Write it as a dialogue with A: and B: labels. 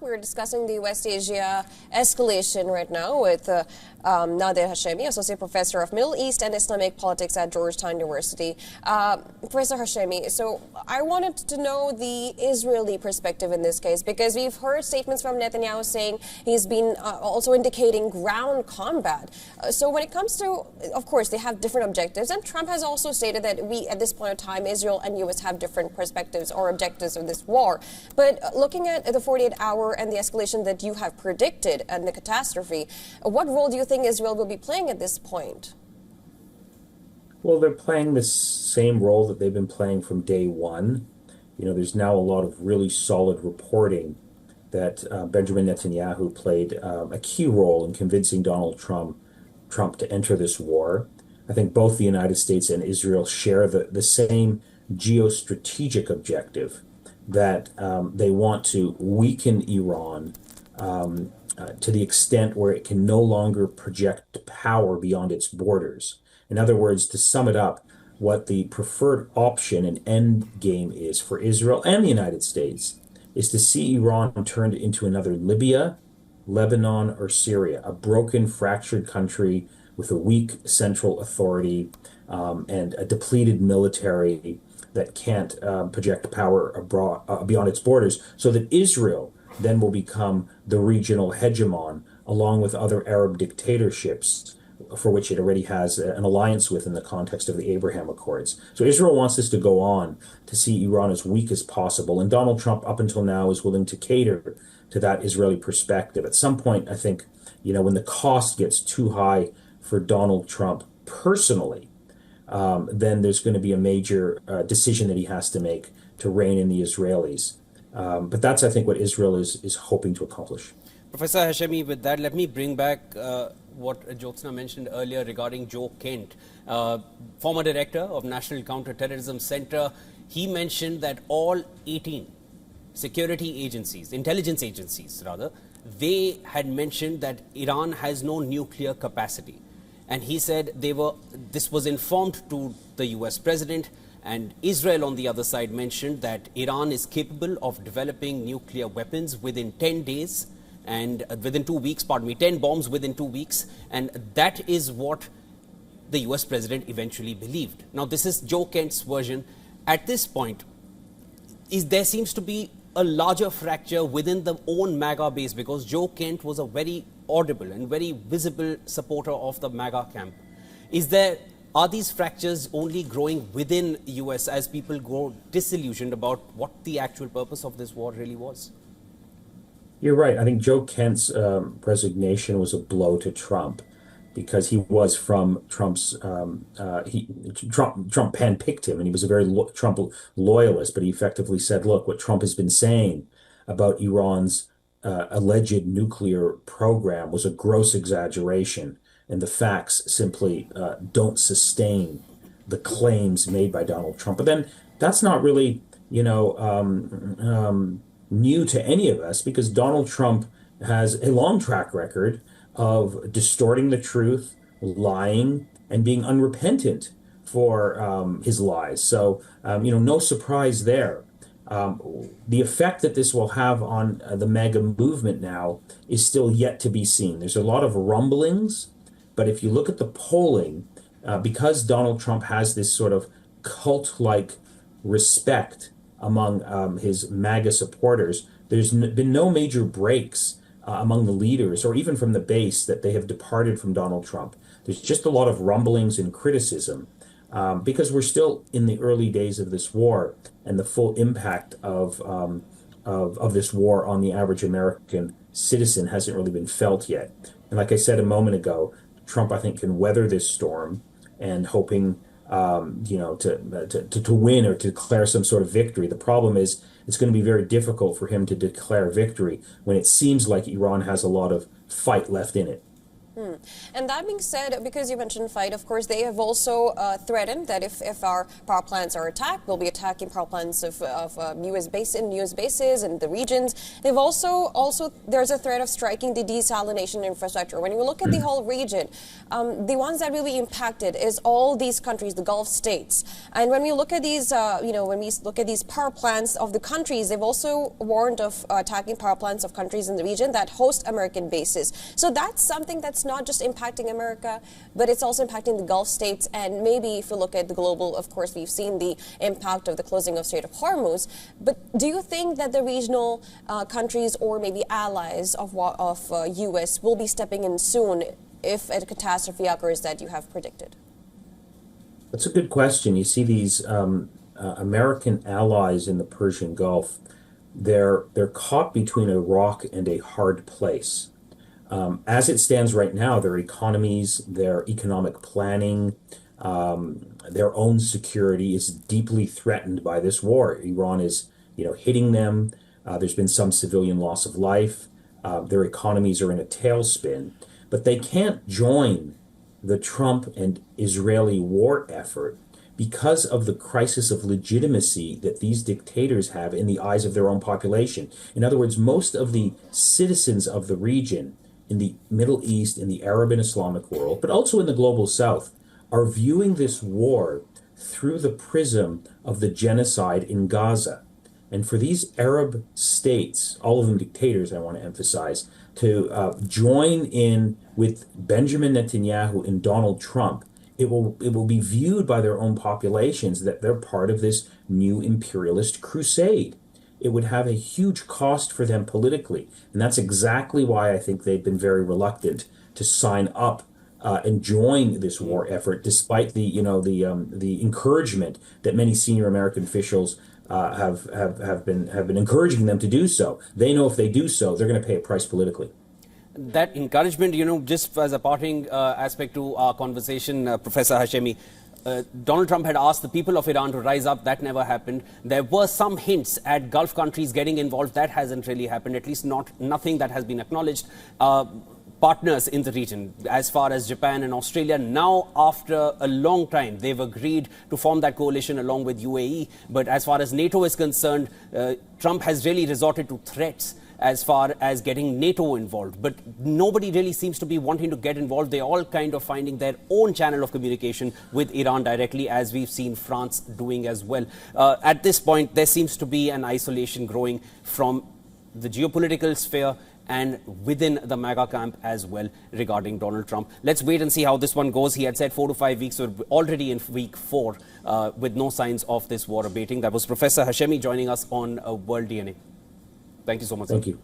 A: We're discussing the West Asia escalation right now with Nader Hashemi, Associate Professor of Middle East and Islamic Politics at Georgetown University. Professor Hashemi, so I wanted to know the Israeli perspective in this case, because we've heard statements from Netanyahu saying he's been also indicating ground combat. So when it comes to, of course, they have different objectives, and Trump has also stated that we, at this point in time, Israel and U.S. have different perspectives or objectives of this war. But looking at the 48-hour and the escalation that you have predicted and the catastrophe, what role do you think Israel will be playing at this point?
B: Well, they're playing the same role that they've been playing from day one. You know, there's now a lot of really solid reporting that Benjamin Netanyahu played a key role in convincing Donald Trump to enter this war. I think both the United States and Israel share the same geostrategic objective that they want to weaken Iran to the extent where it can no longer project power beyond its borders. In other words, to sum it up, what the preferred option and end game is for Israel and the United States is to see Iran turned into another Libya, Lebanon, or Syria, a broken, fractured country with a weak central authority and a depleted military that can't project power abroad, beyond its borders, so that Israel then will become the regional hegemon, along with other Arab dictatorships for which it already has an alliance with in the context of the Abraham Accords. So Israel wants this to go on, to see Iran as weak as possible. And Donald Trump, up until now, is willing to cater to that Israeli perspective. At some point, I think, you know, when the cost gets too high for Donald Trump personally, then there's going to be a major decision that he has to make to rein in the Israelis. But that's, I think, what Israel is hoping to accomplish.
C: Professor Hashemi, with that, let me bring back what Jyotsna mentioned earlier regarding Joe Kent, former director of National Counterterrorism Center. He mentioned that all 18 security agencies, intelligence agencies rather, they had mentioned that Iran has no nuclear capacity. And he said this was informed to the US president, and Israel on the other side mentioned that Iran is capable of developing nuclear weapons within 10 days and within 2 weeks, 10 bombs within 2 weeks. And that is what the US president eventually believed. Now, this is Joe Kent's version. At this point, there seems to be a larger fracture within the own MAGA base, because Joe Kent was a very audible and very visible supporter of the MAGA camp. Are these fractures only growing within US as people grow disillusioned about what the actual purpose of this war really was?
B: You're right. I think Joe Kent's resignation was a blow to Trump, because he was from Trump's, Trump handpicked him, and he was a very Trump loyalist, but he effectively said, look, what Trump has been saying about Iran's alleged nuclear program was a gross exaggeration, and the facts simply don't sustain the claims made by Donald Trump. But then that's not really, new to any of us, because Donald Trump has a long track record of distorting the truth, lying, and being unrepentant for his lies. So, no surprise there. The effect that this will have on the MAGA movement now is still yet to be seen. There's a lot of rumblings, but if you look at the polling, because Donald Trump has this sort of cult-like respect among his MAGA supporters, there's been no major breaks among the leaders, or even from the base, that they have departed from Donald Trump. There's just a lot of rumblings and criticism, because we're still in the early days of this war, and the full impact of this war on the average American citizen hasn't really been felt yet. And like I said a moment ago, Trump, I think, can weather this storm, and hoping to win or to declare some sort of victory. The problem is it's going to be very difficult for him to declare victory when it seems like Iran has a lot of fight left in it.
A: And that being said, because you mentioned fight, of course, they have also threatened that if our power plants are attacked, we'll be attacking power plants of U.S. bases in the regions. They've also there's a threat of striking the desalination infrastructure. When you look at the whole region, the ones that really impacted is all these countries, the Gulf states. And when we look at these, when we look at these power plants of the countries, they've also warned of attacking power plants of countries in the region that host American bases. So that's something that's not just impacting America, but it's also impacting the Gulf states. And maybe if you look at the global, of course, we've seen the impact of the closing of Strait of Hormuz. But do you think that the regional countries or maybe allies of U.S. will be stepping in soon if a catastrophe occurs that you have predicted?
B: That's a good question. You see these American allies in the Persian Gulf, they're caught between a rock and a hard place. As it stands right now, their economies, their economic planning, their own security is deeply threatened by this war. Iran is, hitting them. There's been some civilian loss of life. Their economies are in a tailspin, but they can't join the Trump and Israeli war effort because of the crisis of legitimacy that these dictators have in the eyes of their own population. In other words, most of the citizens of the region in the Middle East, in the Arab and Islamic world, but also in the global South, are viewing this war through the prism of the genocide in Gaza. And for these Arab states, all of them dictators, I want to emphasize, to join in with Benjamin Netanyahu and Donald Trump, it will be viewed by their own populations that they're part of this new imperialist crusade. It would have a huge cost for them politically. And that's exactly why I think they've been very reluctant to sign up and join this war effort, despite the encouragement that many senior American officials have been encouraging them to do so. They know if they do so, they're going to pay a price politically.
C: That encouragement, just as a parting aspect to our conversation, Professor Hashemi, Donald Trump had asked the people of Iran to rise up. That never happened. There were some hints at Gulf countries getting involved. That hasn't really happened, at least nothing that has been acknowledged. Partners in the region, as far as Japan and Australia, now after a long time, they've agreed to form that coalition along with UAE. But as far as NATO is concerned, Trump has really resorted to threats as far as getting NATO involved. But nobody really seems to be wanting to get involved. They're all kind of finding their own channel of communication with Iran directly, as we've seen France doing as well. At this point, there seems to be an isolation growing from the geopolitical sphere and within the MAGA camp as well regarding Donald Trump. Let's wait and see how this one goes. He had said 4 to 5 weeks, so we're already in week 4 with no signs of this war abating. That was Professor Hashemi joining us on World DNA. Thank you so much.
B: Thank you.